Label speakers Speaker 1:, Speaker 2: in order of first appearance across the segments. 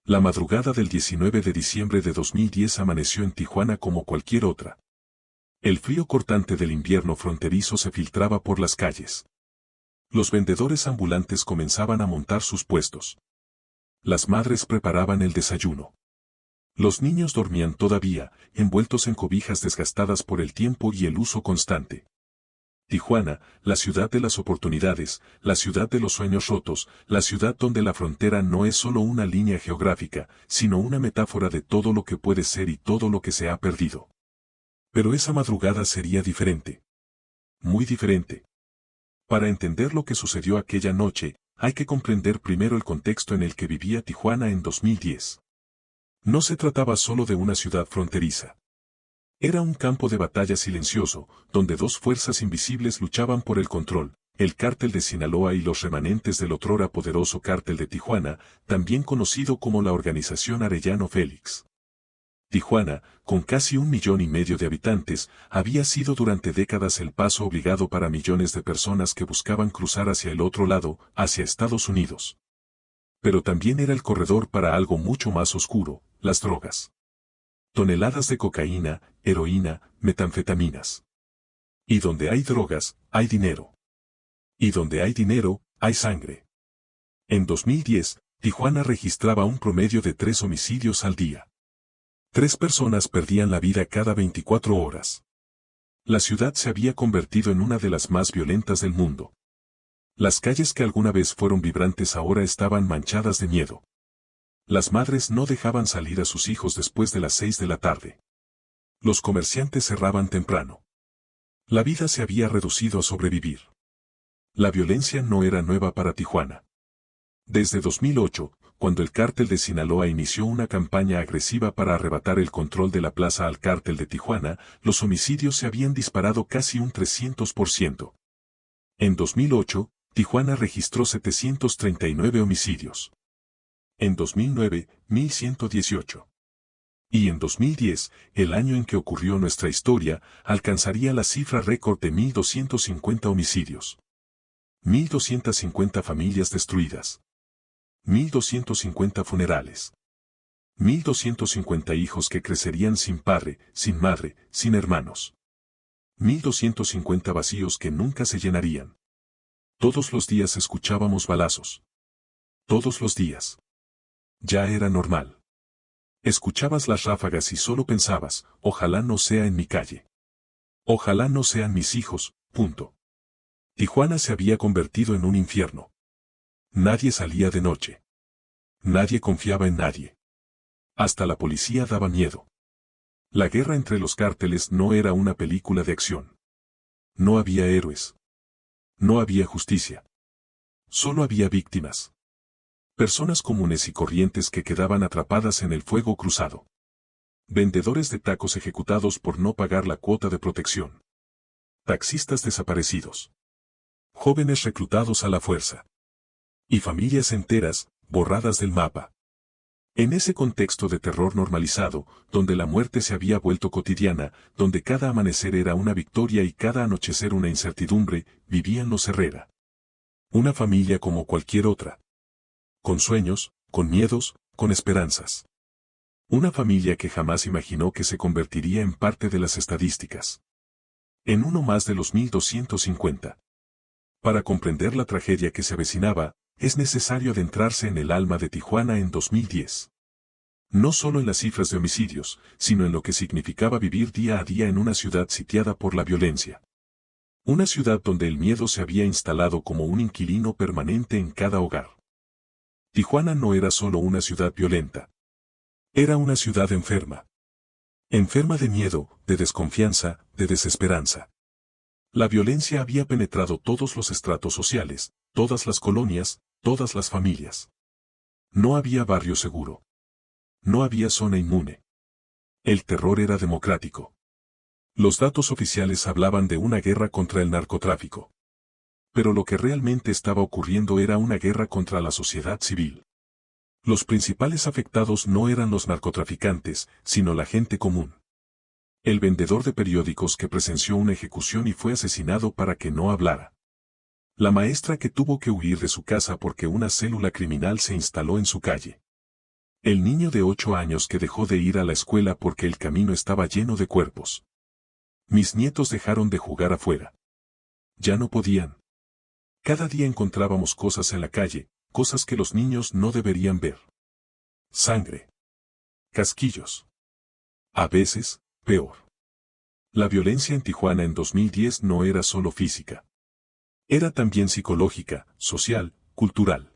Speaker 1: La madrugada del 19 de diciembre de 2010 amaneció en Tijuana como cualquier otra. El frío cortante del invierno fronterizo se filtraba por las calles. Los vendedores ambulantes comenzaban a montar sus puestos. Las madres preparaban el desayuno. Los niños dormían todavía, envueltos en cobijas desgastadas por el tiempo y el uso constante. Tijuana, la ciudad de las oportunidades, la ciudad de los sueños rotos, la ciudad donde la frontera no es solo una línea geográfica, sino una metáfora de todo lo que puede ser y todo lo que se ha perdido. Pero esa madrugada sería diferente. Muy diferente. Para entender lo que sucedió aquella noche, hay que comprender primero el contexto en el que vivía Tijuana en 2010. No se trataba solo de una ciudad fronteriza. Era un campo de batalla silencioso, donde dos fuerzas invisibles luchaban por el control, el cártel de Sinaloa y los remanentes del otrora poderoso cártel de Tijuana, también conocido como la Organización Arellano Félix. Tijuana, con casi 1,5 millones de habitantes, había sido durante décadas el paso obligado para millones de personas que buscaban cruzar hacia el otro lado, hacia Estados Unidos. Pero también era el corredor para algo mucho más oscuro, las drogas. Toneladas de cocaína, heroína, metanfetaminas. Y donde hay drogas, hay dinero. Y donde hay dinero, hay sangre. En 2010, Tijuana registraba un promedio de 3 homicidios al día. 3 personas perdían la vida cada 24 horas. La ciudad se había convertido en una de las más violentas del mundo. Las calles que alguna vez fueron vibrantes ahora estaban manchadas de miedo. Las madres no dejaban salir a sus hijos después de las 6 de la tarde. Los comerciantes cerraban temprano. La vida se había reducido a sobrevivir. La violencia no era nueva para Tijuana. Desde 2008, cuando el cártel de Sinaloa inició una campaña agresiva para arrebatar el control de la plaza al cártel de Tijuana, los homicidios se habían disparado casi un 300%. En 2008, Tijuana registró 739 homicidios. En 2009, 1,118. Y en 2010, el año en que ocurrió nuestra historia, alcanzaría la cifra récord de 1,250 homicidios. 1,250 familias destruidas. 1,250 funerales. 1,250 hijos que crecerían sin padre, sin madre, sin hermanos. 1,250 vacíos que nunca se llenarían. Todos los días escuchábamos balazos. Todos los días. Ya era normal. Escuchabas las ráfagas y solo pensabas, ojalá no sea en mi calle. Ojalá no sean mis hijos, punto. Tijuana se había convertido en un infierno. Nadie salía de noche. Nadie confiaba en nadie. Hasta la policía daba miedo. La guerra entre los cárteles no era una película de acción. No había héroes. No había justicia. Solo había víctimas. Personas comunes y corrientes que quedaban atrapadas en el fuego cruzado. Vendedores de tacos ejecutados por no pagar la cuota de protección. Taxistas desaparecidos. Jóvenes reclutados a la fuerza. Y familias enteras, borradas del mapa. En ese contexto de terror normalizado, donde la muerte se había vuelto cotidiana, donde cada amanecer era una victoria y cada anochecer una incertidumbre, vivían los Herrera. Una familia como cualquier otra. Con sueños, con miedos, con esperanzas. Una familia que jamás imaginó que se convertiría en parte de las estadísticas. En uno más de los 1,250. Para comprender la tragedia que se avecinaba, es necesario adentrarse en el alma de Tijuana en 2010. No solo en las cifras de homicidios, sino en lo que significaba vivir día a día en una ciudad sitiada por la violencia. Una ciudad donde el miedo se había instalado como un inquilino permanente en cada hogar. Tijuana no era solo una ciudad violenta. Era una ciudad enferma. Enferma de miedo, de desconfianza, de desesperanza. La violencia había penetrado todos los estratos sociales, todas las colonias, todas las familias. No había barrio seguro. No había zona inmune. El terror era democrático. Los datos oficiales hablaban de una guerra contra el narcotráfico. Pero lo que realmente estaba ocurriendo era una guerra contra la sociedad civil. Los principales afectados no eran los narcotraficantes, sino la gente común. El vendedor de periódicos que presenció una ejecución y fue asesinado para que no hablara. La maestra que tuvo que huir de su casa porque una célula criminal se instaló en su calle. El niño de 8 años que dejó de ir a la escuela porque el camino estaba lleno de cuerpos. Mis nietos dejaron de jugar afuera. Ya no podían. Cada día encontrábamos cosas en la calle, cosas que los niños no deberían ver. Sangre. Casquillos. A veces, peor. La violencia en Tijuana en 2010 no era solo física. Era también psicológica, social, cultural.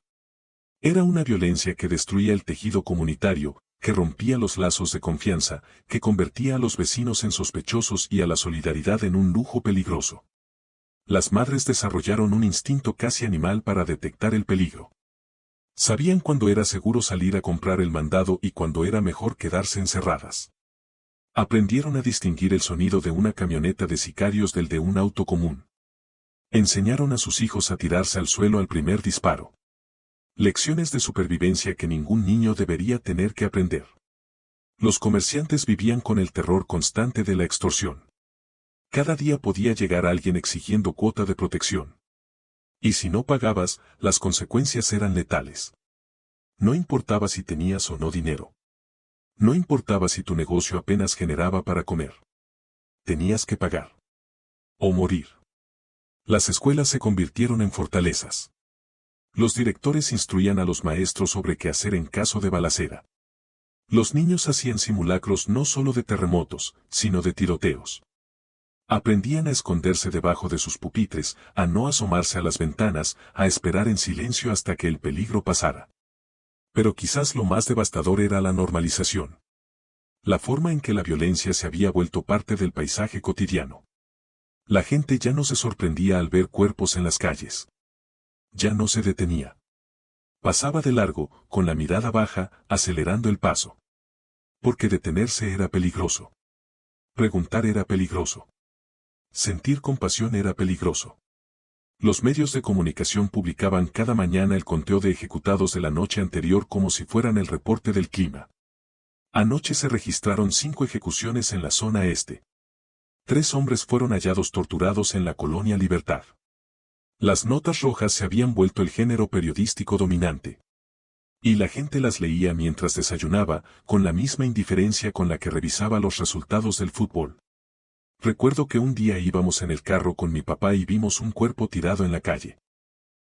Speaker 1: Era una violencia que destruía el tejido comunitario, que rompía los lazos de confianza, que convertía a los vecinos en sospechosos y a la solidaridad en un lujo peligroso. Las madres desarrollaron un instinto casi animal para detectar el peligro. Sabían cuándo era seguro salir a comprar el mandado y cuándo era mejor quedarse encerradas. Aprendieron a distinguir el sonido de una camioneta de sicarios del de un auto común. Enseñaron a sus hijos a tirarse al suelo al primer disparo. Lecciones de supervivencia que ningún niño debería tener que aprender. Los comerciantes vivían con el terror constante de la extorsión. Cada día podía llegar alguien exigiendo cuota de protección. Y si no pagabas, las consecuencias eran letales. No importaba si tenías o no dinero. No importaba si tu negocio apenas generaba para comer. Tenías que pagar. O morir. Las escuelas se convirtieron en fortalezas. Los directores instruían a los maestros sobre qué hacer en caso de balacera. Los niños hacían simulacros no solo de terremotos, sino de tiroteos. Aprendían a esconderse debajo de sus pupitres, a no asomarse a las ventanas, a esperar en silencio hasta que el peligro pasara. Pero quizás lo más devastador era la normalización. La forma en que la violencia se había vuelto parte del paisaje cotidiano. La gente ya no se sorprendía al ver cuerpos en las calles. Ya no se detenía. Pasaba de largo, con la mirada baja, acelerando el paso. Porque detenerse era peligroso. Preguntar era peligroso. Sentir compasión era peligroso. Los medios de comunicación publicaban cada mañana el conteo de ejecutados de la noche anterior como si fueran el reporte del clima. Anoche se registraron 5 ejecuciones en la zona este. 3 hombres fueron hallados torturados en la colonia Libertad. Las notas rojas se habían vuelto el género periodístico dominante. Y la gente las leía mientras desayunaba, con la misma indiferencia con la que revisaba los resultados del fútbol. Recuerdo que un día íbamos en el carro con mi papá y vimos un cuerpo tirado en la calle.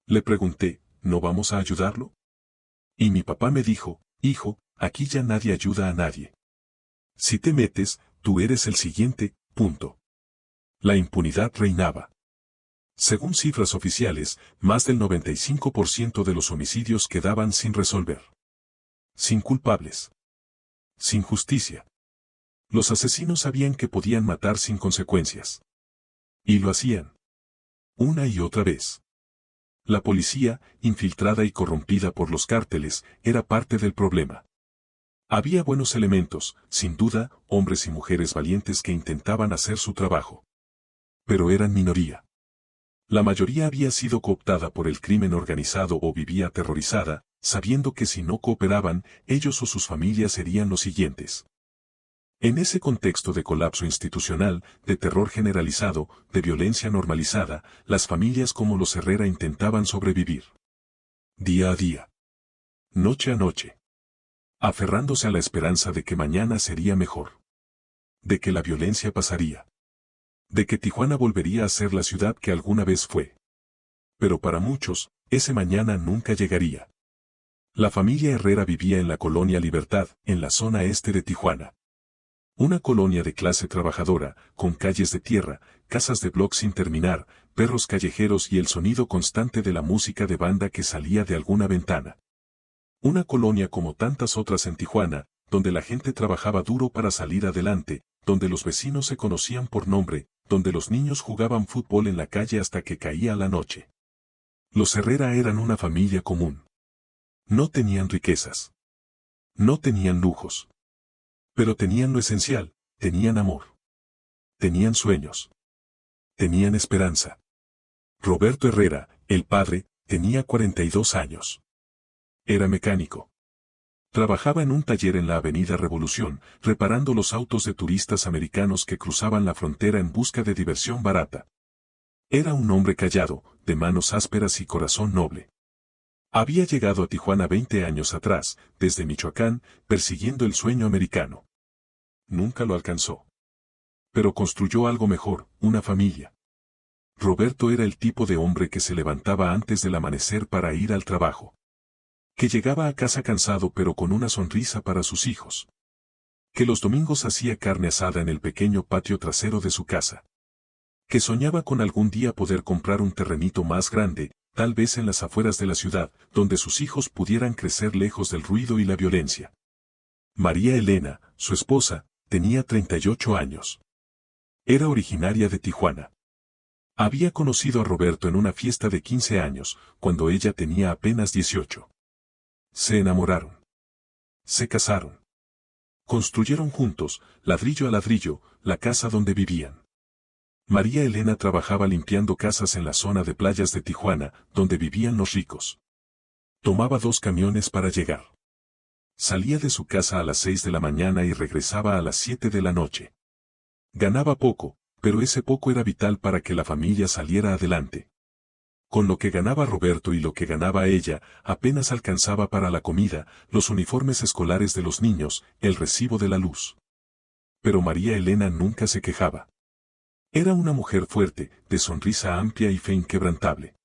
Speaker 1: Le pregunté, ¿no vamos a ayudarlo? Y mi papá me dijo, hijo, aquí ya nadie ayuda a nadie. Si te metes, tú eres el siguiente, punto. La impunidad reinaba. Según cifras oficiales, más del 95% de los homicidios quedaban sin resolver. Sin culpables. Sin justicia. Los asesinos sabían que podían matar sin consecuencias. Y lo hacían. Una y otra vez. La policía, infiltrada y corrompida por los cárteles, era parte del problema. Había buenos elementos, sin duda, hombres y mujeres valientes que intentaban hacer su trabajo. Pero eran minoría. La mayoría había sido cooptada por el crimen organizado o vivía aterrorizada, sabiendo que si no cooperaban, ellos o sus familias serían los siguientes. En ese contexto de colapso institucional, de terror generalizado, de violencia normalizada, las familias como los Herrera intentaban sobrevivir. Día a día. Noche a noche. Aferrándose a la esperanza de que mañana sería mejor. De que la violencia pasaría. De que Tijuana volvería a ser la ciudad que alguna vez fue. Pero para muchos, ese mañana nunca llegaría. La familia Herrera vivía en la colonia Libertad, en la zona este de Tijuana. Una colonia de clase trabajadora, con calles de tierra, casas de bloc sin terminar, perros callejeros y el sonido constante de la música de banda que salía de alguna ventana. Una colonia como tantas otras en Tijuana, donde la gente trabajaba duro para salir adelante, donde los vecinos se conocían por nombre, donde los niños jugaban fútbol en la calle hasta que caía la noche. Los Herrera eran una familia común. No tenían riquezas. No tenían lujos. Pero tenían lo esencial, tenían amor. Tenían sueños. Tenían esperanza. Roberto Herrera, el padre, tenía 42 años. Era mecánico. Trabajaba en un taller en la Avenida Revolución, reparando los autos de turistas americanos que cruzaban la frontera en busca de diversión barata. Era un hombre callado, de manos ásperas y corazón noble. Había llegado a Tijuana 20 años atrás, desde Michoacán, persiguiendo el sueño americano. Nunca lo alcanzó. Pero construyó algo mejor, una familia. Roberto era el tipo de hombre que se levantaba antes del amanecer para ir al trabajo. Que llegaba a casa cansado pero con una sonrisa para sus hijos. Que los domingos hacía carne asada en el pequeño patio trasero de su casa. Que soñaba con algún día poder comprar un terrenito más grande, tal vez en las afueras de la ciudad, donde sus hijos pudieran crecer lejos del ruido y la violencia. María Elena, su esposa, tenía 38 años. Era originaria de Tijuana. Había conocido a Roberto en una fiesta de 15 años, cuando ella tenía apenas 18. Se enamoraron. Se casaron. Construyeron juntos, ladrillo a ladrillo, la casa donde vivían. María Elena trabajaba limpiando casas en la zona de playas de Tijuana, donde vivían los ricos. Tomaba 2 camiones para llegar. Salía de su casa a las 6 de la mañana y regresaba a las 7 de la noche. Ganaba poco, pero ese poco era vital para que la familia saliera adelante. Con lo que ganaba Roberto y lo que ganaba ella, apenas alcanzaba para la comida, los uniformes escolares de los niños, el recibo de la luz. Pero María Elena nunca se quejaba. Era una mujer fuerte, de sonrisa amplia y fe inquebrantable.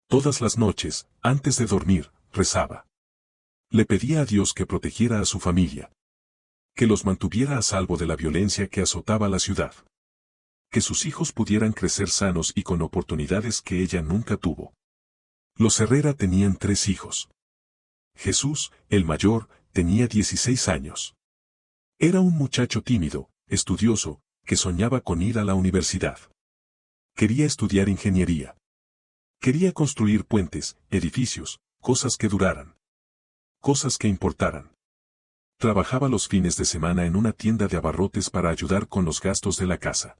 Speaker 1: Todas las noches, antes de dormir, rezaba. Le pedía a Dios que protegiera a su familia. Que los mantuviera a salvo de la violencia que azotaba la ciudad. Que sus hijos pudieran crecer sanos y con oportunidades que ella nunca tuvo. Los Herrera tenían 3 hijos. Jesús, el mayor, tenía 16 años. Era un muchacho tímido, estudioso, que soñaba con ir a la universidad. Quería estudiar ingeniería. Quería construir puentes, edificios, cosas que duraran. Cosas que importaran. Trabajaba los fines de semana en una tienda de abarrotes para ayudar con los gastos de la casa.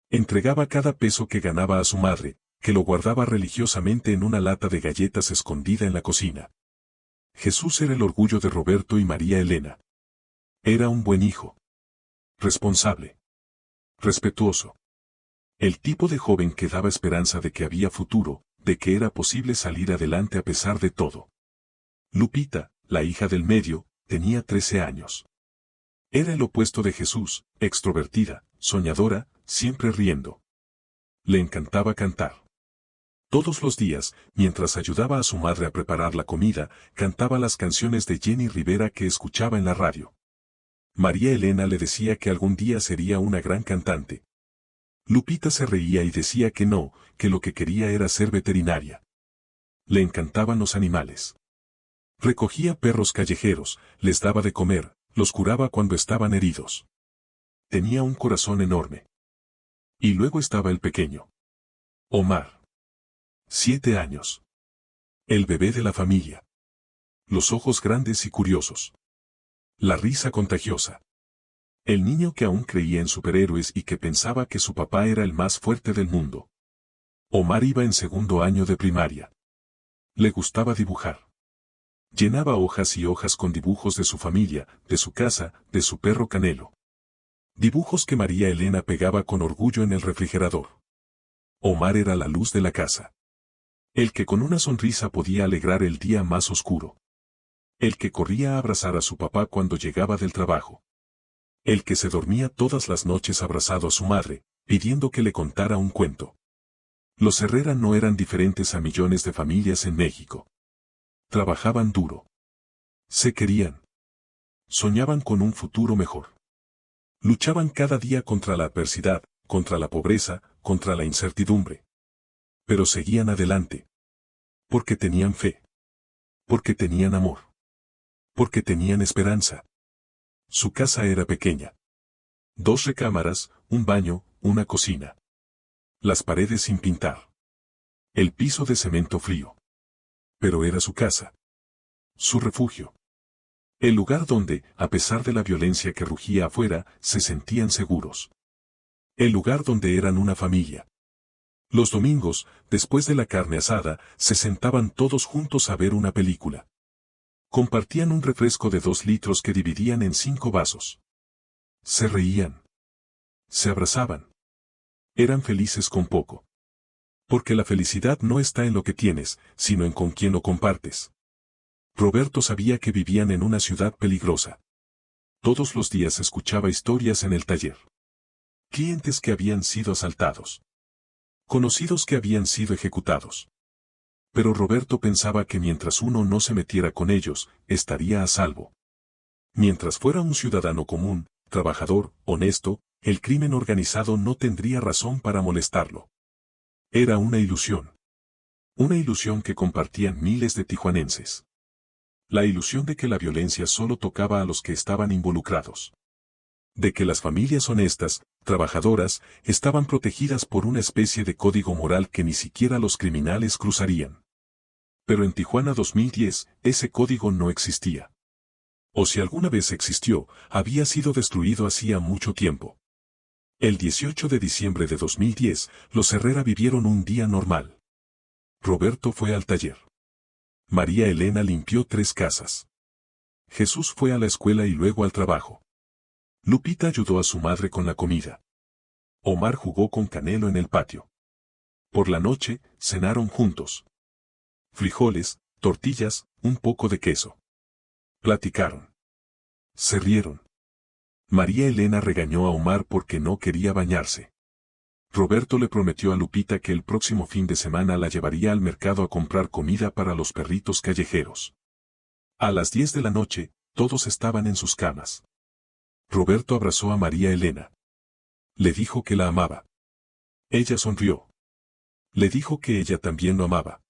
Speaker 1: Entregaba cada peso que ganaba a su madre, que lo guardaba religiosamente en una lata de galletas escondida en la cocina. Jesús era el orgullo de Roberto y María Elena. Era un buen hijo. Responsable. Respetuoso. El tipo de joven que daba esperanza de que había futuro, de que era posible salir adelante a pesar de todo. Lupita, la hija del medio, tenía 13 años. Era el opuesto de Jesús, extrovertida, soñadora, siempre riendo. Le encantaba cantar. Todos los días, mientras ayudaba a su madre a preparar la comida, cantaba las canciones de Jenny Rivera que escuchaba en la radio. María Elena le decía que algún día sería una gran cantante. Lupita se reía y decía que no, que lo que quería era ser veterinaria. Le encantaban los animales. Recogía perros callejeros, les daba de comer, los curaba cuando estaban heridos. Tenía un corazón enorme. Y luego estaba el pequeño. Omar. 7 años. El bebé de la familia. Los ojos grandes y curiosos. La risa contagiosa. El niño que aún creía en superhéroes y que pensaba que su papá era el más fuerte del mundo. Omar iba en 2º año de primaria. Le gustaba dibujar. Llenaba hojas y hojas con dibujos de su familia, de su casa, de su perro Canelo. Dibujos que María Elena pegaba con orgullo en el refrigerador. Omar era la luz de la casa. El que con una sonrisa podía alegrar el día más oscuro. El que corría a abrazar a su papá cuando llegaba del trabajo. El que se dormía todas las noches abrazado a su madre, pidiendo que le contara un cuento. Los Herrera no eran diferentes a millones de familias en México. Trabajaban duro. Se querían. Soñaban con un futuro mejor. Luchaban cada día contra la adversidad, contra la pobreza, contra la incertidumbre. Pero seguían adelante. Porque tenían fe. Porque tenían amor. Porque tenían esperanza. Su casa era pequeña. 2 recámaras, un baño, una cocina. Las paredes sin pintar. El piso de cemento frío. Pero era su casa. Su refugio. El lugar donde, a pesar de la violencia que rugía afuera, se sentían seguros. El lugar donde eran una familia. Los domingos, después de la carne asada, se sentaban todos juntos a ver una película. Compartían un refresco de 2 litros que dividían en 5 vasos. Se reían. Se abrazaban. Eran felices con poco. Porque la felicidad no está en lo que tienes, sino en con quién lo compartes. Roberto sabía que vivían en una ciudad peligrosa. Todos los días escuchaba historias en el taller. Clientes que habían sido asaltados. Conocidos que habían sido ejecutados. Pero Roberto pensaba que mientras uno no se metiera con ellos, estaría a salvo. Mientras fuera un ciudadano común, trabajador, honesto, el crimen organizado no tendría razón para molestarlo. Era una ilusión. Una ilusión que compartían miles de tijuanenses. La ilusión de que la violencia solo tocaba a los que estaban involucrados. De que las familias honestas, trabajadoras, estaban protegidas por una especie de código moral que ni siquiera los criminales cruzarían. Pero en Tijuana 2010, ese código no existía. O si alguna vez existió, había sido destruido hacía mucho tiempo. El 18 de diciembre de 2010, los Herrera vivieron un día normal. Roberto fue al taller. María Elena limpió 3 casas. Jesús fue a la escuela y luego al trabajo. Lupita ayudó a su madre con la comida. Omar jugó con Canelo en el patio. Por la noche, cenaron juntos. Frijoles, tortillas, un poco de queso. Platicaron. Se rieron. María Elena regañó a Omar porque no quería bañarse. Roberto le prometió a Lupita que el próximo fin de semana la llevaría al mercado a comprar comida para los perritos callejeros. A las 10 de la noche, todos estaban en sus camas. Roberto abrazó a María Elena. Le dijo que la amaba. Ella sonrió. Le dijo que ella también lo amaba.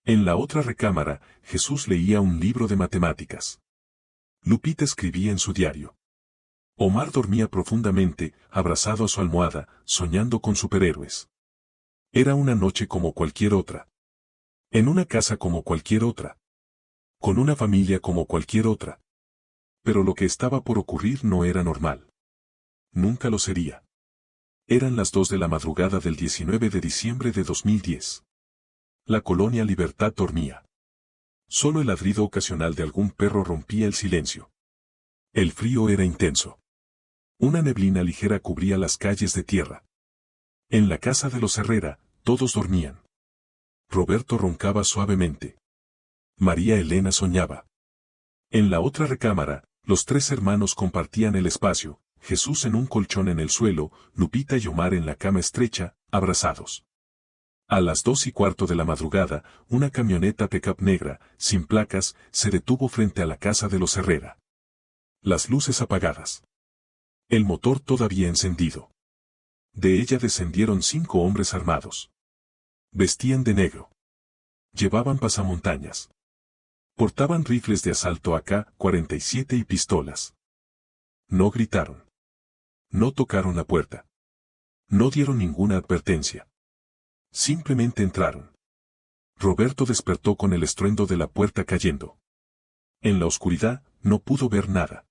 Speaker 1: En la otra recámara, Jesús leía un libro de matemáticas. Lupita escribía en su diario. Omar dormía profundamente, abrazado a su almohada, soñando con superhéroes. Era una noche como cualquier otra. En una casa como cualquier otra. Con una familia como cualquier otra. Pero lo que estaba por ocurrir no era normal. Nunca lo sería. Eran las 2 de la madrugada del 19 de diciembre de 2010. La colonia Libertad dormía. Solo el ladrido ocasional de algún perro rompía el silencio. El frío era intenso. Una neblina ligera cubría las calles de tierra. En la casa de los Herrera, todos dormían. Roberto roncaba suavemente. María Elena soñaba. En la otra recámara, los 3 hermanos compartían el espacio, Jesús en un colchón en el suelo, Lupita y Omar en la cama estrecha, abrazados. A las 2:15 de la madrugada, una camioneta pick-up negra, sin placas, se detuvo frente a la casa de los Herrera. Las luces apagadas. El motor todavía encendido. De ella descendieron 5 hombres armados. Vestían de negro. Llevaban pasamontañas. Portaban rifles de asalto AK-47 y pistolas. No gritaron. No tocaron la puerta. No dieron ninguna advertencia. Simplemente entraron. Roberto despertó con el estruendo de la puerta cayendo. En la oscuridad, no pudo ver nada.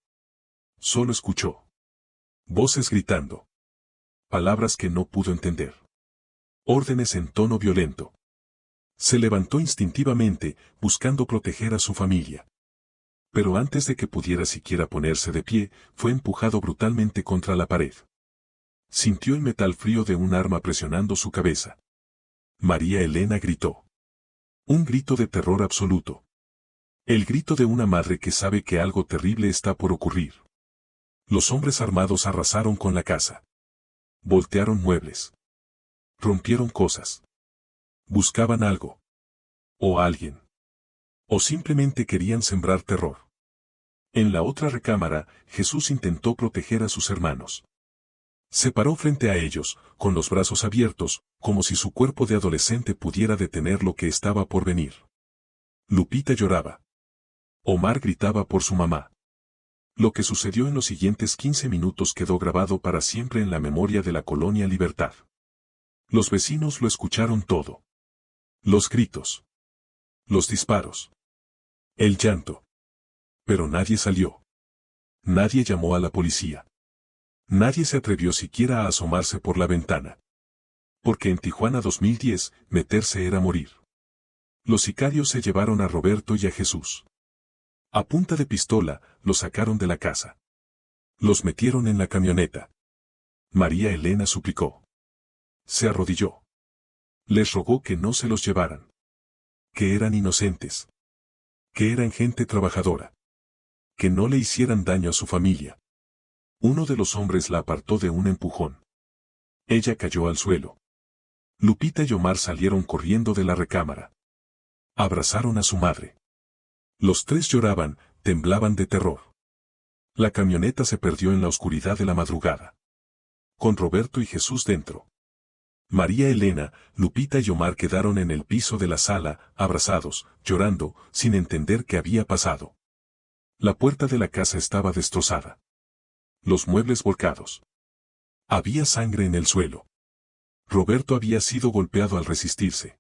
Speaker 1: Solo escuchó voces gritando. Palabras que no pudo entender. Órdenes en tono violento. Se levantó instintivamente, buscando proteger a su familia. Pero antes de que pudiera siquiera ponerse de pie, fue empujado brutalmente contra la pared. Sintió el metal frío de un arma presionando su cabeza. María Elena gritó. Un grito de terror absoluto. El grito de una madre que sabe que algo terrible está por ocurrir. Los hombres armados arrasaron con la casa. Voltearon muebles. Rompieron cosas. Buscaban algo. O alguien. O simplemente querían sembrar terror. En la otra recámara, Jesús intentó proteger a sus hermanos. Se paró frente a ellos, con los brazos abiertos, como si su cuerpo de adolescente pudiera detener lo que estaba por venir. Lupita lloraba. Omar gritaba por su mamá. Lo que sucedió en los siguientes 15 minutos quedó grabado para siempre en la memoria de la colonia Libertad. Los vecinos lo escucharon todo. Los gritos. Los disparos. El llanto. Pero nadie salió. Nadie llamó a la policía. Nadie se atrevió siquiera a asomarse por la ventana. Porque en Tijuana 2010, meterse era morir. Los sicarios se llevaron a Roberto y a Jesús. A punta de pistola, los sacaron de la casa. Los metieron en la camioneta. María Elena suplicó. Se arrodilló. Les rogó que no se los llevaran. Que eran inocentes. Que eran gente trabajadora. Que no le hicieran daño a su familia. Uno de los hombres la apartó de un empujón. Ella cayó al suelo. Lupita y Omar salieron corriendo de la recámara. Abrazaron a su madre. Los tres lloraban, temblaban de terror. La camioneta se perdió en la oscuridad de la madrugada. Con Roberto y Jesús dentro. María Elena, Lupita y Omar quedaron en el piso de la sala, abrazados, llorando, sin entender qué había pasado. La puerta de la casa estaba destrozada. Los muebles volcados. Había sangre en el suelo. Roberto había sido golpeado al resistirse.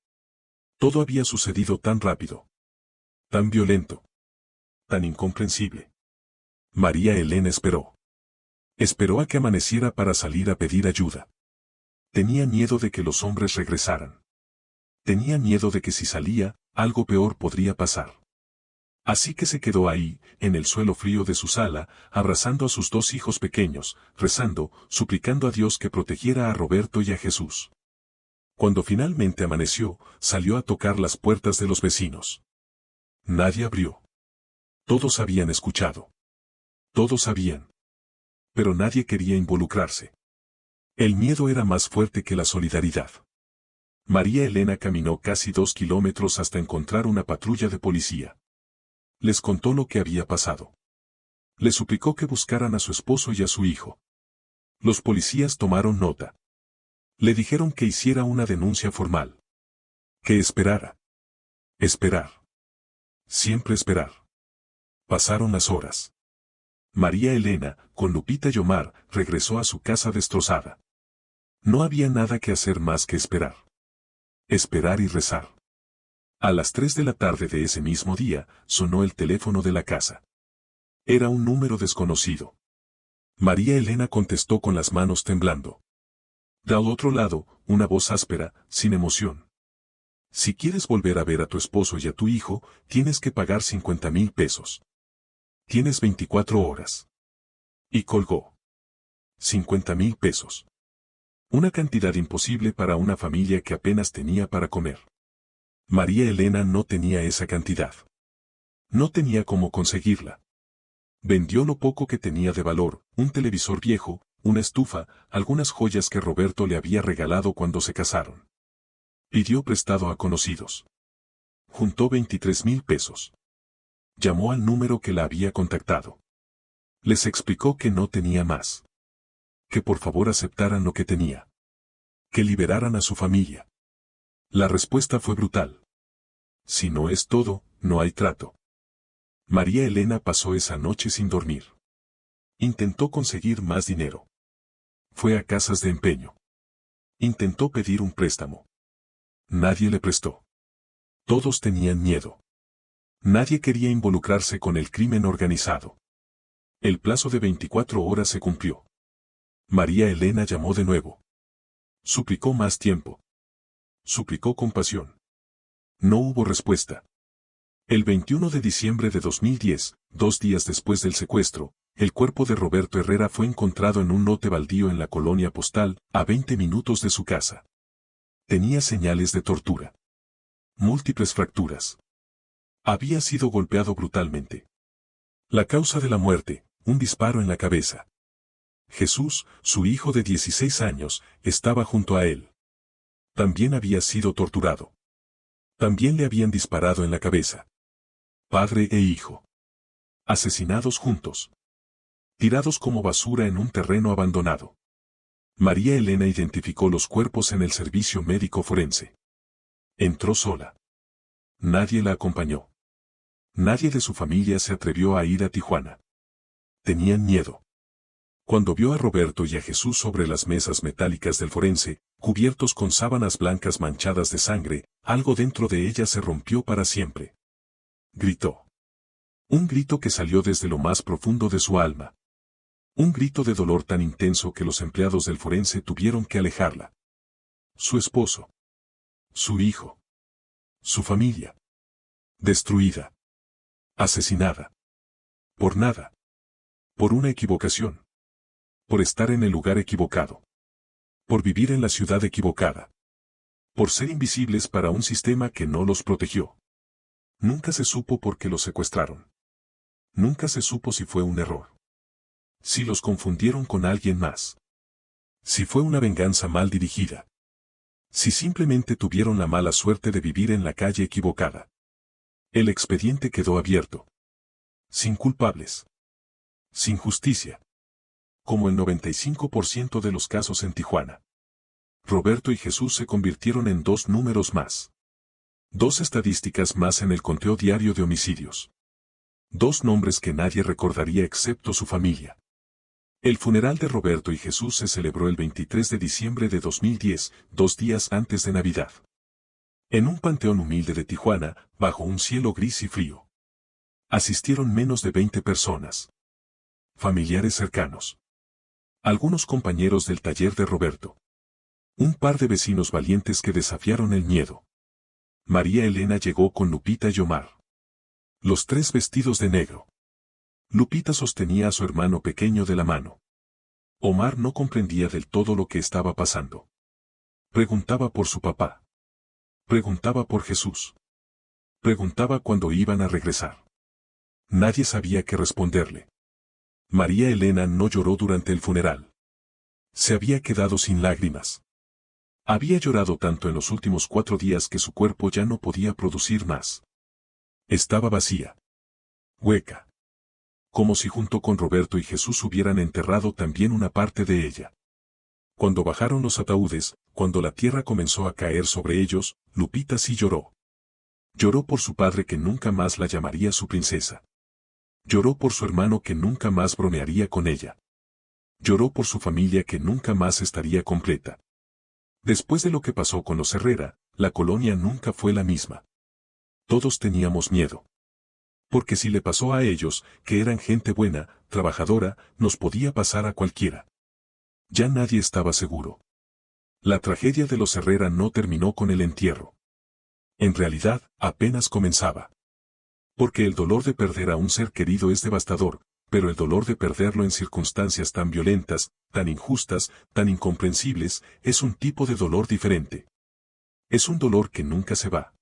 Speaker 1: Todo había sucedido tan rápido. Tan violento. Tan incomprensible. María Elena esperó. Esperó a que amaneciera para salir a pedir ayuda. Tenía miedo de que los hombres regresaran. Tenía miedo de que si salía, algo peor podría pasar. Así que se quedó ahí, en el suelo frío de su sala, abrazando a sus dos hijos pequeños, rezando, suplicando a Dios que protegiera a Roberto y a Jesús. Cuando finalmente amaneció, salió a tocar las puertas de los vecinos. Nadie abrió. Todos habían escuchado. Todos sabían. Pero nadie quería involucrarse. El miedo era más fuerte que la solidaridad. María Elena caminó casi 2 kilómetros hasta encontrar una patrulla de policía. Les contó lo que había pasado. Les suplicó que buscaran a su esposo y a su hijo. Los policías tomaron nota. Le dijeron que hiciera una denuncia formal. Que esperara. Esperar. Siempre esperar. Pasaron las horas. María Elena, con Lupita y Omar, regresó a su casa destrozada. No había nada que hacer más que esperar. Esperar y rezar. A las 3 de la tarde de ese mismo día, sonó el teléfono de la casa. Era un número desconocido. María Elena contestó con las manos temblando. Del otro lado, una voz áspera, sin emoción. Si quieres volver a ver a tu esposo y a tu hijo, tienes que pagar 50,000 pesos. Tienes 24 horas. Y colgó. 50,000 pesos. Una cantidad imposible para una familia que apenas tenía para comer. María Elena no tenía esa cantidad. No tenía cómo conseguirla. Vendió lo poco que tenía de valor, un televisor viejo, una estufa, algunas joyas que Roberto le había regalado cuando se casaron. Pidió prestado a conocidos. Juntó 23,000 pesos. Llamó al número que la había contactado. Les explicó que no tenía más. Que por favor aceptaran lo que tenía. Que liberaran a su familia. La respuesta fue brutal. Si no es todo, no hay trato. María Elena pasó esa noche sin dormir. Intentó conseguir más dinero. Fue a casas de empeño. Intentó pedir un préstamo. Nadie le prestó. Todos tenían miedo. Nadie quería involucrarse con el crimen organizado. El plazo de 24 horas se cumplió. María Elena llamó de nuevo. Suplicó más tiempo. Suplicó compasión. No hubo respuesta. El 21 de diciembre de 2010, 2 días después del secuestro, el cuerpo de Roberto Herrera fue encontrado en un lote baldío en la colonia Postal, a 20 minutos de su casa. Tenía señales de tortura. Múltiples fracturas. Había sido golpeado brutalmente. La causa de la muerte, un disparo en la cabeza. Jesús, su hijo de 16 años, estaba junto a él. También había sido torturado. También le habían disparado en la cabeza. Padre e hijo. Asesinados juntos. Tirados como basura en un terreno abandonado. María Elena identificó los cuerpos en el servicio médico forense. Entró sola. Nadie la acompañó. Nadie de su familia se atrevió a ir a Tijuana. Tenían miedo. Cuando vio a Roberto y a Jesús sobre las mesas metálicas del forense, cubiertos con sábanas blancas manchadas de sangre, algo dentro de ella se rompió para siempre. Gritó. Un grito que salió desde lo más profundo de su alma. Un grito de dolor tan intenso que los empleados del forense tuvieron que alejarla. Su esposo. Su hijo. Su familia. Destruida. Asesinada. Por nada. Por una equivocación. Por estar en el lugar equivocado. Por vivir en la ciudad equivocada. Por ser invisibles para un sistema que no los protegió. Nunca se supo por qué los secuestraron. Nunca se supo si fue un error. Si los confundieron con alguien más. Si fue una venganza mal dirigida. Si simplemente tuvieron la mala suerte de vivir en la calle equivocada. El expediente quedó abierto. Sin culpables. Sin justicia. Como el 95% de los casos en Tijuana. Roberto y Jesús se convirtieron en dos números más. Dos estadísticas más en el conteo diario de homicidios. Dos nombres que nadie recordaría excepto su familia. El funeral de Roberto y Jesús se celebró el 23 de diciembre de 2010, 2 días antes de Navidad. En un panteón humilde de Tijuana, bajo un cielo gris y frío. Asistieron menos de 20 personas. Familiares cercanos. Algunos compañeros del taller de Roberto. Un par de vecinos valientes que desafiaron el miedo. María Elena llegó con Lupita y Omar. Los tres vestidos de negro. Lupita sostenía a su hermano pequeño de la mano. Omar no comprendía del todo lo que estaba pasando. Preguntaba por su papá. Preguntaba por Jesús. Preguntaba cuándo iban a regresar. Nadie sabía qué responderle. María Elena no lloró durante el funeral. Se había quedado sin lágrimas. Había llorado tanto en los últimos 4 días que su cuerpo ya no podía producir más. Estaba vacía. Hueca. Como si junto con Roberto y Jesús hubieran enterrado también una parte de ella. Cuando bajaron los ataúdes, cuando la tierra comenzó a caer sobre ellos, Lupita sí lloró. Lloró por su padre que nunca más la llamaría su princesa. Lloró por su hermano que nunca más bromearía con ella. Lloró por su familia que nunca más estaría completa. Después de lo que pasó con los Herrera, la colonia nunca fue la misma. Todos teníamos miedo. Porque si le pasó a ellos, que eran gente buena, trabajadora, nos podía pasar a cualquiera. Ya nadie estaba seguro. La tragedia de los Herrera no terminó con el entierro. En realidad, apenas comenzaba. Porque el dolor de perder a un ser querido es devastador, pero el dolor de perderlo en circunstancias tan violentas, tan injustas, tan incomprensibles, es un tipo de dolor diferente. Es un dolor que nunca se va.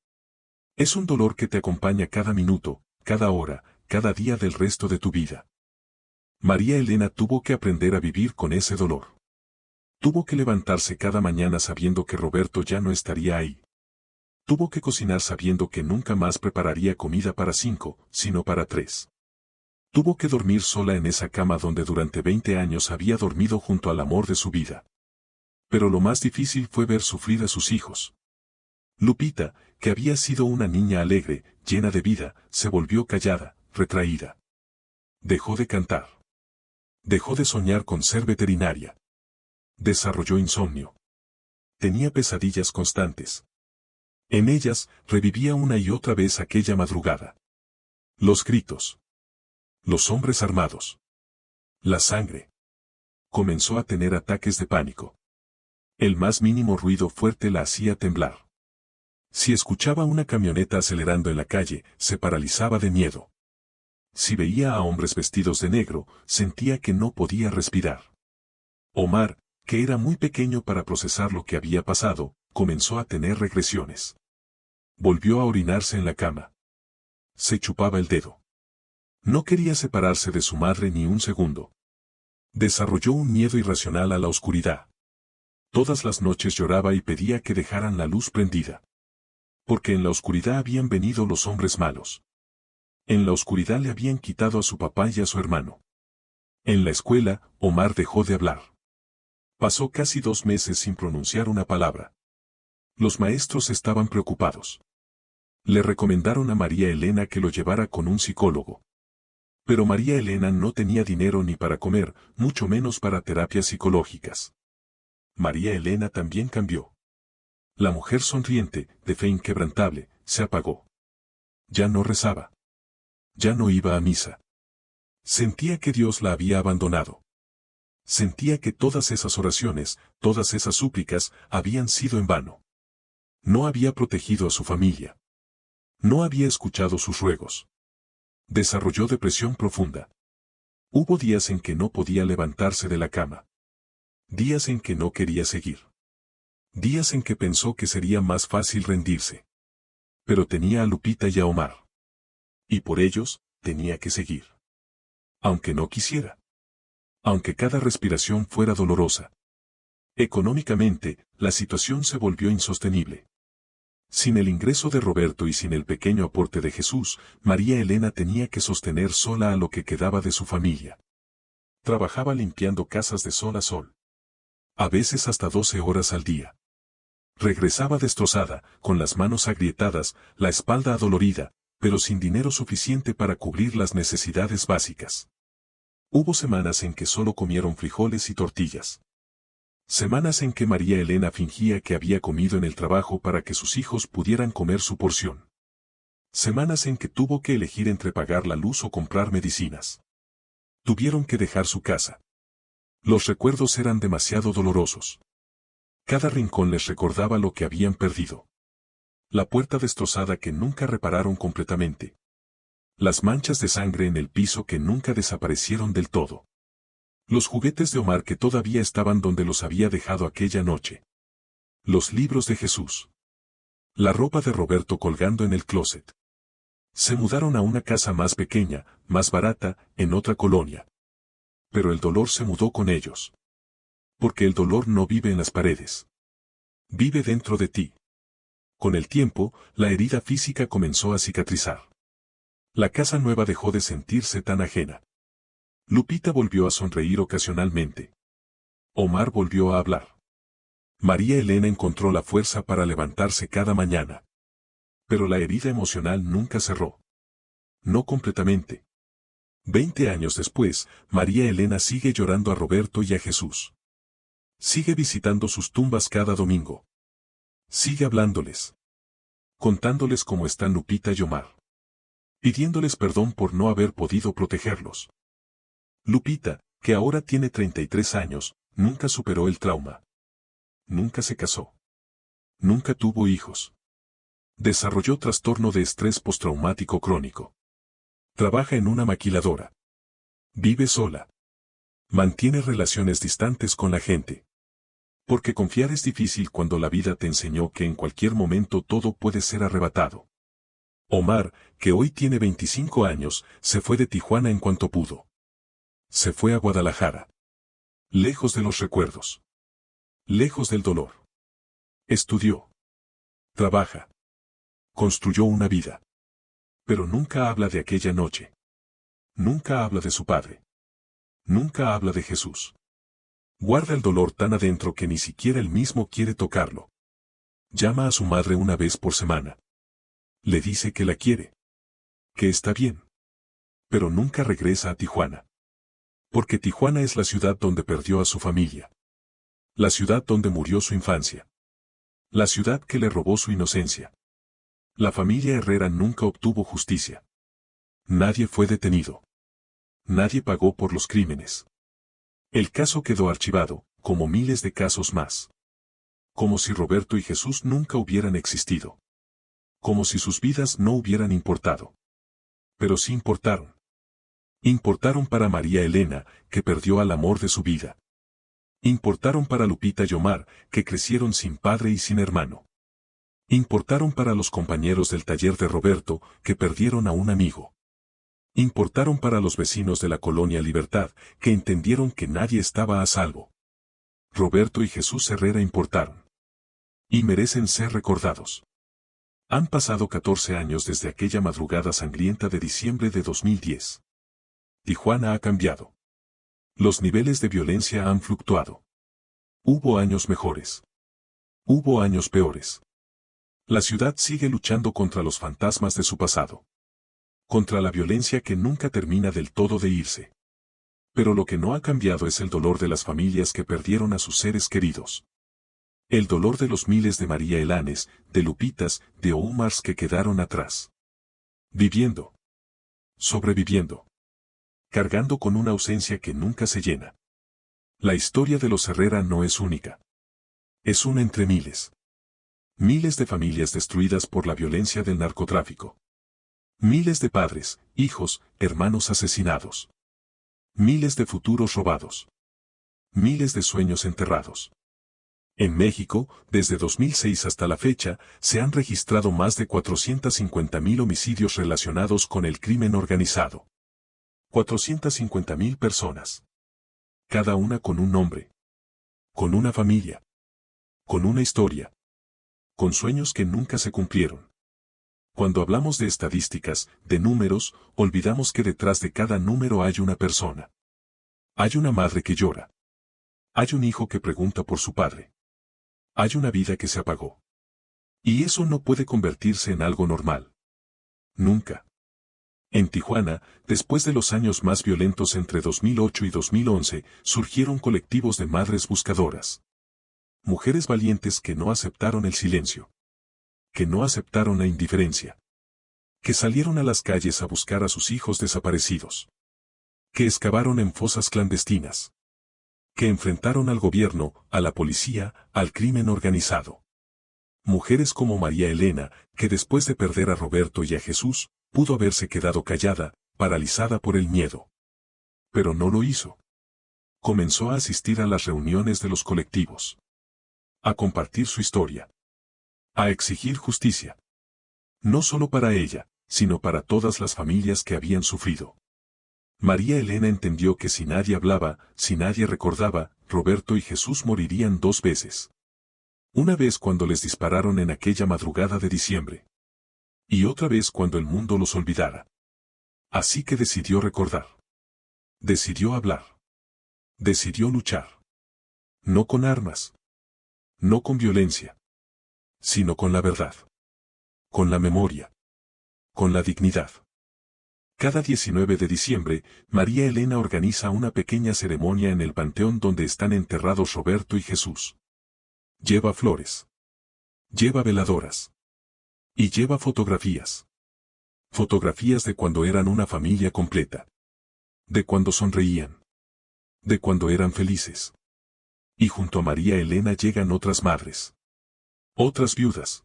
Speaker 1: Es un dolor que te acompaña cada minuto, cada hora, cada día del resto de tu vida. María Elena tuvo que aprender a vivir con ese dolor. Tuvo que levantarse cada mañana sabiendo que Roberto ya no estaría ahí. Tuvo que cocinar sabiendo que nunca más prepararía comida para 5, sino para 3. Tuvo que dormir sola en esa cama donde durante 20 años había dormido junto al amor de su vida. Pero lo más difícil fue ver sufrir a sus hijos. Lupita, que había sido una niña alegre, llena de vida, se volvió callada, retraída. Dejó de cantar. Dejó de soñar con ser veterinaria. Desarrolló insomnio. Tenía pesadillas constantes. En ellas, revivía una y otra vez aquella madrugada. Los gritos. Los hombres armados. La sangre. Comenzó a tener ataques de pánico. El más mínimo ruido fuerte la hacía temblar. Si escuchaba una camioneta acelerando en la calle, se paralizaba de miedo. Si veía a hombres vestidos de negro, sentía que no podía respirar. Omar, que era muy pequeño para procesar lo que había pasado, comenzó a tener regresiones. Volvió a orinarse en la cama. Se chupaba el dedo. No quería separarse de su madre ni un segundo. Desarrolló un miedo irracional a la oscuridad. Todas las noches lloraba y pedía que dejaran la luz prendida. Porque en la oscuridad habían venido los hombres malos. En la oscuridad le habían quitado a su papá y a su hermano. En la escuela, Omar dejó de hablar. Pasó casi 2 meses sin pronunciar una palabra. Los maestros estaban preocupados. Le recomendaron a María Elena que lo llevara con un psicólogo. Pero María Elena no tenía dinero ni para comer, mucho menos para terapias psicológicas. María Elena también cambió. La mujer sonriente, de fe inquebrantable, se apagó. Ya no rezaba. Ya no iba a misa. Sentía que Dios la había abandonado. Sentía que todas esas oraciones, todas esas súplicas, habían sido en vano. No había protegido a su familia. No había escuchado sus ruegos. Desarrolló depresión profunda. Hubo días en que no podía levantarse de la cama. Días en que no quería seguir. Días en que pensó que sería más fácil rendirse. Pero tenía a Lupita y a Omar. Y por ellos, tenía que seguir. Aunque no quisiera. Aunque cada respiración fuera dolorosa. Económicamente, la situación se volvió insostenible. Sin el ingreso de Roberto y sin el pequeño aporte de Jesús, María Elena tenía que sostener sola a lo que quedaba de su familia. Trabajaba limpiando casas de sol a sol. A veces hasta 12 horas al día. Regresaba destrozada, con las manos agrietadas, la espalda adolorida, pero sin dinero suficiente para cubrir las necesidades básicas. Hubo semanas en que solo comieron frijoles y tortillas. Semanas en que María Elena fingía que había comido en el trabajo para que sus hijos pudieran comer su porción. Semanas en que tuvo que elegir entre pagar la luz o comprar medicinas. Tuvieron que dejar su casa. Los recuerdos eran demasiado dolorosos. Cada rincón les recordaba lo que habían perdido. La puerta destrozada que nunca repararon completamente. Las manchas de sangre en el piso que nunca desaparecieron del todo. Los juguetes de Omar que todavía estaban donde los había dejado aquella noche. Los libros de Jesús. La ropa de Roberto colgando en el closet. Se mudaron a una casa más pequeña, más barata, en otra colonia. Pero el dolor se mudó con ellos. Porque el dolor no vive en las paredes. Vive dentro de ti. Con el tiempo, la herida física comenzó a cicatrizar. La casa nueva dejó de sentirse tan ajena. Lupita volvió a sonreír ocasionalmente. Omar volvió a hablar. María Elena encontró la fuerza para levantarse cada mañana. Pero la herida emocional nunca cerró. No completamente. 20 años después, María Elena sigue llorando a Roberto y a Jesús. Sigue visitando sus tumbas cada domingo. Sigue hablándoles. Contándoles cómo están Lupita y Omar. Pidiéndoles perdón por no haber podido protegerlos. Lupita, que ahora tiene 33 años, nunca superó el trauma. Nunca se casó. Nunca tuvo hijos. Desarrolló trastorno de estrés postraumático crónico. Trabaja en una maquiladora. Vive sola. Mantiene relaciones distantes con la gente. Porque confiar es difícil cuando la vida te enseñó que en cualquier momento todo puede ser arrebatado. Omar, que hoy tiene 25 años, se fue de Tijuana en cuanto pudo. Se fue a Guadalajara. Lejos de los recuerdos. Lejos del dolor. Estudió. Trabaja. Construyó una vida. Pero nunca habla de aquella noche. Nunca habla de su padre. Nunca habla de Jesús. Guarda el dolor tan adentro que ni siquiera él mismo quiere tocarlo. Llama a su madre una vez por semana. Le dice que la quiere. Que está bien. Pero nunca regresa a Tijuana. Porque Tijuana es la ciudad donde perdió a su familia. La ciudad donde murió su infancia. La ciudad que le robó su inocencia. La familia Herrera nunca obtuvo justicia. Nadie fue detenido. Nadie pagó por los crímenes. El caso quedó archivado, como miles de casos más. Como si Roberto y Jesús nunca hubieran existido. Como si sus vidas no hubieran importado. Pero sí importaron. Importaron para María Elena, que perdió al amor de su vida. Importaron para Lupita y Omar, que crecieron sin padre y sin hermano. Importaron para los compañeros del taller de Roberto, que perdieron a un amigo. Importaron para los vecinos de la colonia Libertad, que entendieron que nadie estaba a salvo. Roberto y Jesús Herrera importaron. Y merecen ser recordados. Han pasado 14 años desde aquella madrugada sangrienta de diciembre de 2010. Tijuana ha cambiado. Los niveles de violencia han fluctuado. Hubo años mejores. Hubo años peores. La ciudad sigue luchando contra los fantasmas de su pasado. Contra la violencia que nunca termina del todo de irse. Pero lo que no ha cambiado es el dolor de las familias que perdieron a sus seres queridos. El dolor de los miles de María Elanes, de Lupitas, de Omars que quedaron atrás. Viviendo. Sobreviviendo. Cargando con una ausencia que nunca se llena. La historia de los Herrera no es única. Es una entre miles. Miles de familias destruidas por la violencia del narcotráfico. Miles de padres, hijos, hermanos asesinados. Miles de futuros robados. Miles de sueños enterrados. En México, desde 2006 hasta la fecha, se han registrado más de 450.000 homicidios relacionados con el crimen organizado. 450.000 personas. Cada una con un nombre. Con una familia. Con una historia. Con sueños que nunca se cumplieron. Cuando hablamos de estadísticas, de números, olvidamos que detrás de cada número hay una persona. Hay una madre que llora. Hay un hijo que pregunta por su padre. Hay una vida que se apagó. Y eso no puede convertirse en algo normal. Nunca. En Tijuana, después de los años más violentos entre 2008 y 2011, surgieron colectivos de madres buscadoras. Mujeres valientes que no aceptaron el silencio. Que no aceptaron la indiferencia. Que salieron a las calles a buscar a sus hijos desaparecidos. Que excavaron en fosas clandestinas. Que enfrentaron al gobierno, a la policía, al crimen organizado. Mujeres como María Elena, que después de perder a Roberto y a Jesús, pudo haberse quedado callada, paralizada por el miedo. Pero no lo hizo. Comenzó a asistir a las reuniones de los colectivos. A compartir su historia. A exigir justicia. No solo para ella, sino para todas las familias que habían sufrido. María Elena entendió que si nadie hablaba, si nadie recordaba, Roberto y Jesús morirían 2 veces. Una vez cuando les dispararon en aquella madrugada de diciembre. Y otra vez cuando el mundo los olvidara. Así que decidió recordar. Decidió hablar. Decidió luchar. No con armas. No con violencia. Sino con la verdad. Con la memoria. Con la dignidad. Cada 19 de diciembre, María Elena organiza una pequeña ceremonia en el panteón donde están enterrados Roberto y Jesús. Lleva flores. Lleva veladoras. Y lleva fotografías. Fotografías de cuando eran una familia completa. De cuando sonreían. De cuando eran felices. Y junto a María Elena llegan otras madres. Otras viudas.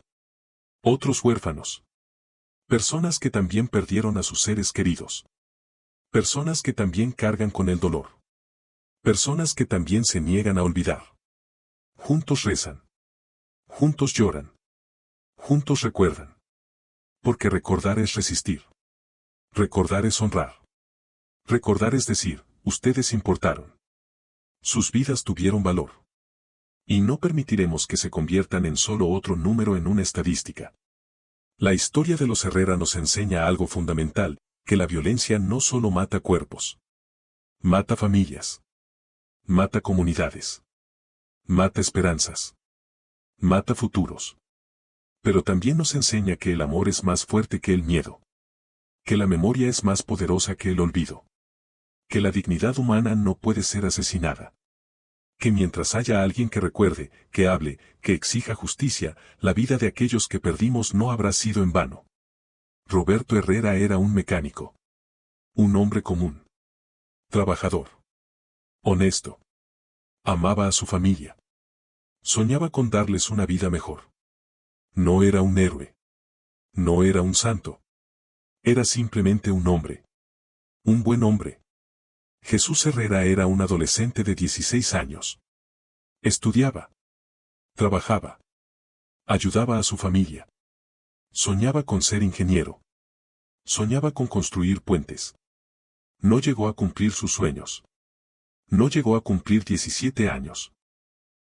Speaker 1: Otros huérfanos. Personas que también perdieron a sus seres queridos. Personas que también cargan con el dolor. Personas que también se niegan a olvidar. Juntos rezan. Juntos lloran. Juntos recuerdan. Porque recordar es resistir. Recordar es honrar. Recordar es decir, ustedes importaron. Sus vidas tuvieron valor. Y no permitiremos que se conviertan en solo otro número en una estadística. La historia de los Herrera nos enseña algo fundamental, que la violencia no solo mata cuerpos. Mata familias. Mata comunidades. Mata esperanzas. Mata futuros. Pero también nos enseña que el amor es más fuerte que el miedo. Que la memoria es más poderosa que el olvido. Que la dignidad humana no puede ser asesinada. Que mientras haya alguien que recuerde, que hable, que exija justicia, la vida de aquellos que perdimos no habrá sido en vano. Roberto Herrera era un mecánico. Un hombre común. Trabajador. Honesto. Amaba a su familia. Soñaba con darles una vida mejor. No era un héroe. No era un santo. Era simplemente un hombre. Un buen hombre. Jesús Herrera era un adolescente de 16 años. Estudiaba. Trabajaba. Ayudaba a su familia. Soñaba con ser ingeniero. Soñaba con construir puentes. No llegó a cumplir sus sueños. No llegó a cumplir 17 años.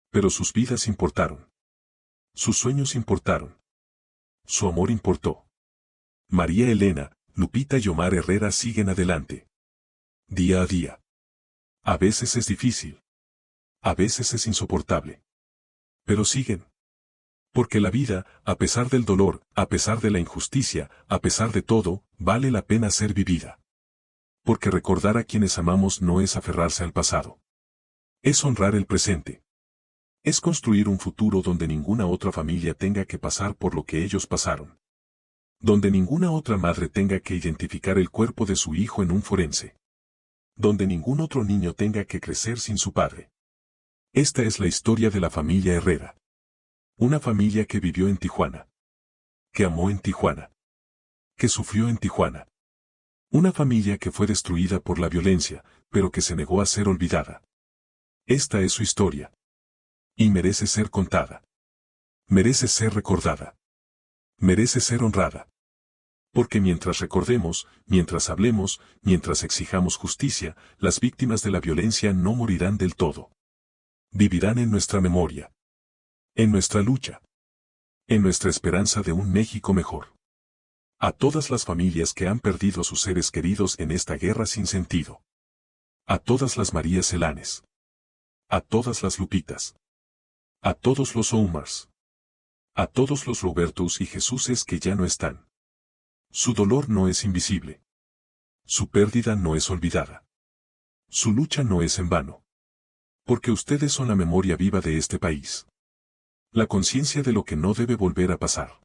Speaker 1: Pero sus vidas importaron. Sus sueños importaron. Su amor importó. María Elena, Lupita y Omar Herrera siguen adelante. Día a día. A veces es difícil. A veces es insoportable. Pero siguen. Porque la vida, a pesar del dolor, a pesar de la injusticia, a pesar de todo, vale la pena ser vivida. Porque recordar a quienes amamos no es aferrarse al pasado. Es honrar el presente. Es construir un futuro donde ninguna otra familia tenga que pasar por lo que ellos pasaron. Donde ninguna otra madre tenga que identificar el cuerpo de su hijo en un forense. Donde ningún otro niño tenga que crecer sin su padre. Esta es la historia de la familia Herrera. Una familia que vivió en Tijuana. Que amó en Tijuana. Que sufrió en Tijuana. Una familia que fue destruida por la violencia, pero que se negó a ser olvidada. Esta es su historia. Y merece ser contada. Merece ser recordada. Merece ser honrada. Porque mientras recordemos, mientras hablemos, mientras exijamos justicia, las víctimas de la violencia no morirán del todo. Vivirán en nuestra memoria. En nuestra lucha. En nuestra esperanza de un México mejor. A todas las familias que han perdido sus seres queridos en esta guerra sin sentido. A todas las Marías Elanes. A todas las Lupitas. A todos los Omars. A todos los Robertos y Jesuses que ya no están. Su dolor no es invisible. Su pérdida no es olvidada. Su lucha no es en vano. Porque ustedes son la memoria viva de este país. La conciencia de lo que no debe volver a pasar.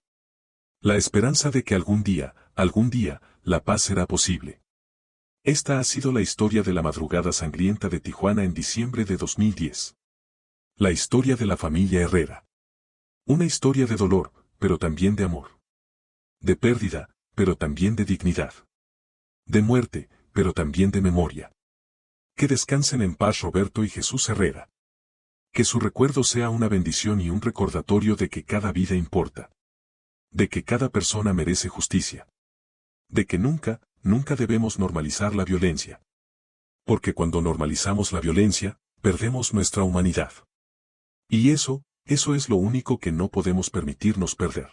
Speaker 1: La esperanza de que algún día, la paz será posible. Esta ha sido la historia de la madrugada sangrienta de Tijuana en diciembre de 2010. La historia de la familia Herrera. Una historia de dolor, pero también de amor. De pérdida, pero también de dignidad. De muerte, pero también de memoria. Que descansen en paz Roberto y Jesús Herrera. Que su recuerdo sea una bendición y un recordatorio de que cada vida importa. De que cada persona merece justicia. De que nunca debemos normalizar la violencia. Porque cuando normalizamos la violencia, perdemos nuestra humanidad. Y eso es lo único que no podemos permitirnos perder.